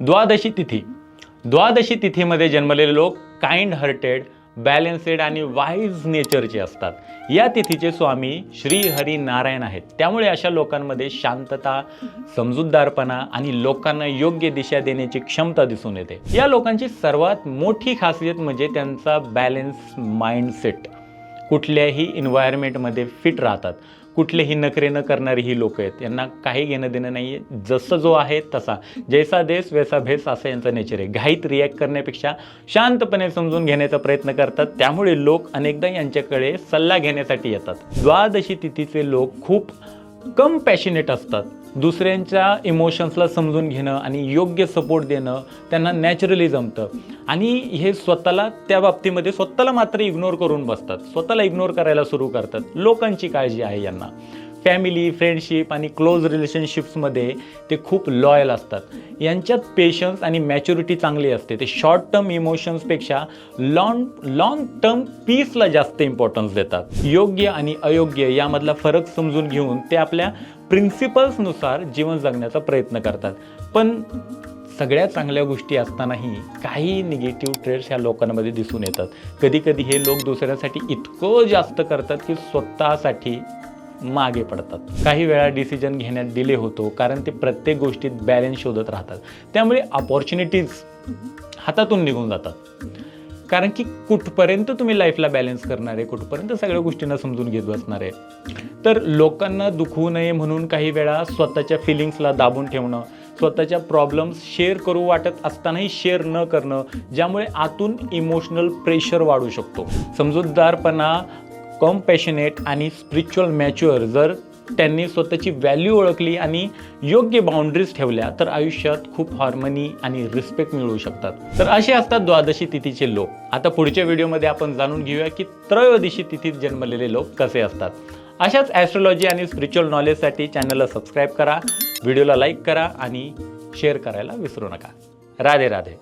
द्वादशी तिथी. द्वादशी तिथीमध्ये जन्मलेले लोक काइंड हार्टेड, बॅलन्सेड आणि वाईज नेचरचे असतात. या तिथीचे स्वामी श्री हरी नारायण आहेत. त्यामुळे अशा लोकांमध्ये शांतता, समजूतदारपणा आणि लोकांना योग्य दिशा देण्याची क्षमता दिसून येते. या लोकांची सर्वात मोठी खासियत म्हणजे त्यांचा बॅलन्स माइंडसेट. कुठल्याही एन्व्हायरमेंटमध्ये फिट राहतात. कुठलेही नखरे न करणारी ही लोक आहेत. यांना काही घेणं देणं नाही आहे. जसं जो आहे तसा, जैसा देश वैसा भेस, असं यांचं नेचर आहे. घाईत रिॲक्ट करण्यापेक्षा शांतपणे समजून घेण्याचा प्रयत्न करतात. त्यामुळे लोक अनेकदा यांच्याकडे सल्ला घेण्यासाठी येतात. द्वादशी तिथीचे लोक खूप पॅशनेट असतात. दुसऱ्यांच्या इमोशन्सला समजून घेणं आणि योग्य सपोर्ट देणं त्यांना नॅचरली जमतं. आणि हे स्वतःला त्या बाबतीमध्ये स्वतःला मात्र इग्नोर करून बसतात. स्वतःला इग्नोर करायला सुरू करतात. लोकांची काळजी आहे यांना. फॅमिली, फ्रेंडशिप आणि क्लोज रिलेशनशिप्समध्ये ते खूप लॉयल असतात. यांच्यात पेशन्स आणि मॅच्युरिटी चांगली असते. ते शॉर्ट टर्म इमोशन्सपेक्षा लॉंग टर्म पीसला जास्त इम्पॉर्टन्स देतात. योग्य आणि अयोग्य यामधला फरक समजून घेऊन ते आपल्या प्रिन्सिपल्सनुसार जीवन जगण्याचा प्रयत्न करतात. पण सगळ्या चांगल्या गोष्टी असतानाही काही निगेटिव्ह ट्रेड्स ह्या लोकांमध्ये दिसून येतात. कधीकधी हे लोक दुसऱ्यासाठी इतकं जास्त करतात की स्वतःसाठी मागे पडतात. काही वेळा डिसिजन घेण्यात डिले होतो कारण ते प्रत्येक गोष्टीत बॅलन्स शोधत राहतात. त्यामुळे अपॉर्च्युनिटीज हातातून निघून जातात. कारण की कुठपर्यंत तुम्ही लाईफला बॅलन्स करणार आहे, कुठपर्यंत सगळ्या गोष्टींना समजून घेत बसणार आहे. तर लोकांना दुखवू नये म्हणून काही वेळा स्वतःच्या फिलिंग्सला दाबून ठेवणं, स्वतःच्या प्रॉब्लेम्स शेअर करू वाटत असतानाही शेअर न करणं, ज्यामुळे आतून इमोशनल प्रेशर वाढू शकतो. समजूतदारपणा, कॉम्पॅशनेट आणि स्पिरिच्युअल मॅच्युअर जर त्यांनी स्वतःची व्हॅल्यू ओळखली आणि योग्य बाउंड्रीज ठेवल्या तर आयुष्यात खूप हार्मनी आणि रिस्पेक्ट मिळू शकतात. तर असे असतात द्वादशी तिथीचे लोक. आता पुढच्या व्हिडिओमध्ये आपण जाणून घेऊया की त्रयोदशी तिथीत जन्मलेले लोक कसे असतात. अशाच ॲस्ट्रोलॉजी आणि स्पिरिच्युअल नॉलेजसाठी चॅनलला सबस्क्राईब करा, व्हिडिओला लाईक करा आणि शेअर करायला विसरू नका. राधे राधे.